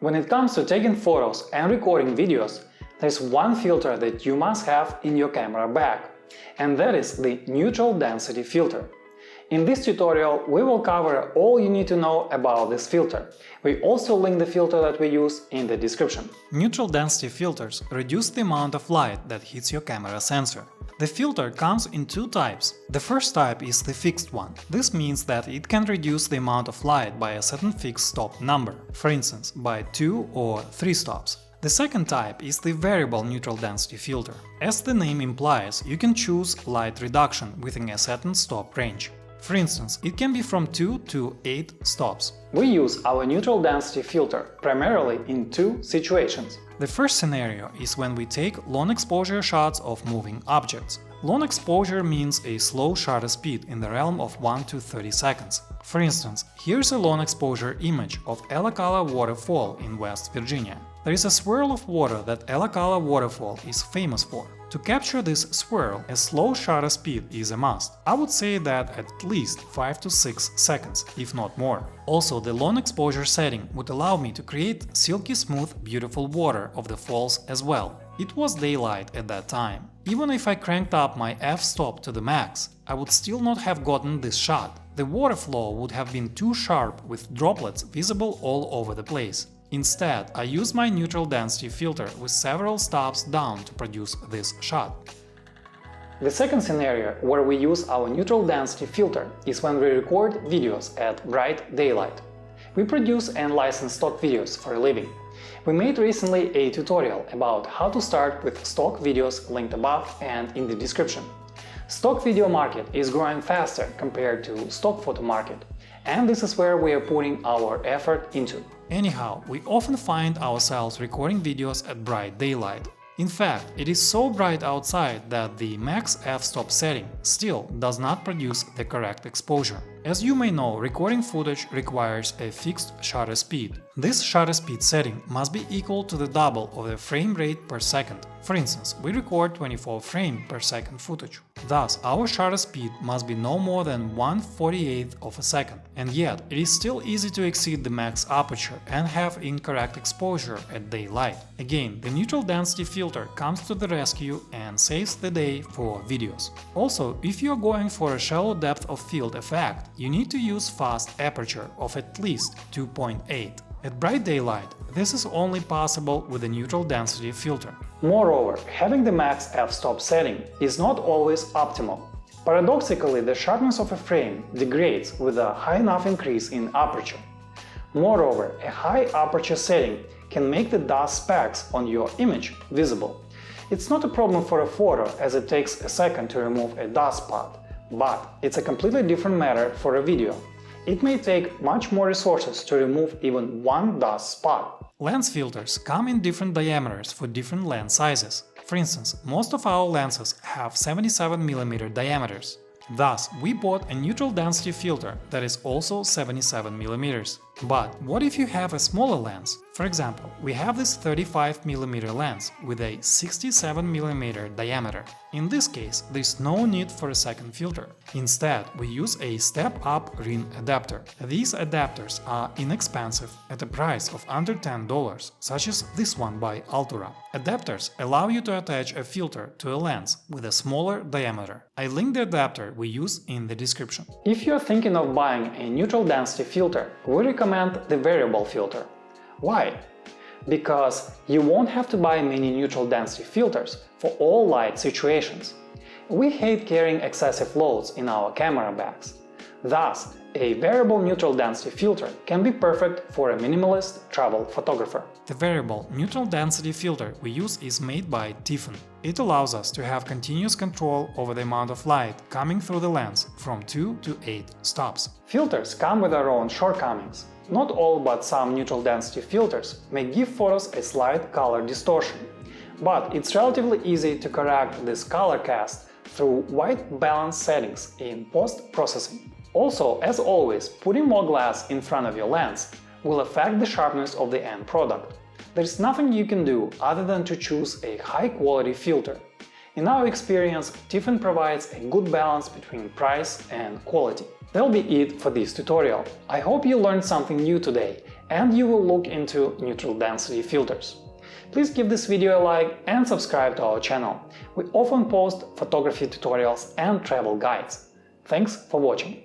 When it comes to taking photos and recording videos, there's one filter that you must have in your camera bag, and that is the neutral density filter. In this tutorial, we will cover all you need to know about this filter. We also link the filter that we use in the description. Neutral density filters reduce the amount of light that hits your camera sensor. The filter comes in two types. The first type is the fixed one. This means that it can reduce the amount of light by a certain fixed stop number, for instance, by 2 or 3 stops. The second type is the variable neutral density filter. As the name implies, you can choose light reduction within a certain stop range. For instance, it can be from 2 to 8 stops. We use our neutral density filter primarily in two situations. The first scenario is when we take long exposure shots of moving objects. Long exposure means a slow shutter speed in the realm of 1 to 30 seconds. For instance, here's a long exposure image of Ellicala Waterfall in West Virginia. There is a swirl of water that Ellicala Waterfall is famous for. To capture this swirl, a slow shutter speed is a must. I would say that at least 5 to 6 seconds, if not more. Also, the long exposure setting would allow me to create silky smooth, beautiful water of the falls as well. It was daylight at that time. Even if I cranked up my f-stop to the max, I would still not have gotten this shot. The water flow would have been too sharp with droplets visible all over the place. Instead, I use my neutral density filter with several stops down to produce this shot. The second scenario where we use our neutral density filter is when we record videos at bright daylight. We produce and license stock videos for a living. We made recently a tutorial about how to start with stock videos linked above and in the description. Stock video market is growing faster compared to stock photo market, and this is where we are putting our effort into. Anyhow, we often find ourselves recording videos at bright daylight. In fact, it is so bright outside that the max f-stop setting still does not produce the correct exposure. As you may know, recording footage requires a fixed shutter speed. This shutter speed setting must be equal to the double of the frame rate per second. For instance, we record 24 frames per second footage. Thus, our shutter speed must be no more than 1/48th of a second. And yet, it is still easy to exceed the max aperture and have incorrect exposure at daylight. Again, the neutral density filter comes to the rescue and saves the day for videos. Also, if you are going for a shallow depth of field effect, you need to use fast aperture of at least 2.8. At bright daylight, this is only possible with a neutral density filter. Moreover, having the max f-stop setting is not always optimal. Paradoxically, the sharpness of a frame degrades with a high enough increase in aperture. Moreover, a high aperture setting can make the dust specks on your image visible. It's not a problem for a photo, as it takes a second to remove a dust spot, but it's a completely different matter for a video. It may take much more resources to remove even one dust spot. Lens filters come in different diameters for different lens sizes. For instance, most of our lenses have 77mm diameters. Thus, we bought a neutral density filter that is also 77mm. But what if you have a smaller lens? For example, we have this 35mm lens with a 67mm diameter. In this case, there is no need for a second filter. Instead, we use a step-up ring adapter. These adapters are inexpensive at a price of under $10, such as this one by Altura. Adapters allow you to attach a filter to a lens with a smaller diameter. I link the adapter we use in the description. If you're thinking of buying a neutral density filter, we recommend the variable filter. Why? Because you won't have to buy many neutral density filters for all light situations. We hate carrying excessive loads in our camera bags. Thus, a variable neutral density filter can be perfect for a minimalist travel photographer. The variable neutral density filter we use is made by Tiffen. It allows us to have continuous control over the amount of light coming through the lens from 2 to 8 stops. Filters come with their own shortcomings. Not all, but some neutral density filters may give photos a slight color distortion. But it's relatively easy to correct this color cast through white balance settings in post-processing. Also, as always, putting more glass in front of your lens will affect the sharpness of the end product. There's nothing you can do other than to choose a high-quality filter. In our experience, Tiffen provides a good balance between price and quality. That'll be it for this tutorial. I hope you learned something new today, and you will look into neutral density filters. Please give this video a like and subscribe to our channel. We often post photography tutorials and travel guides. Thanks for watching!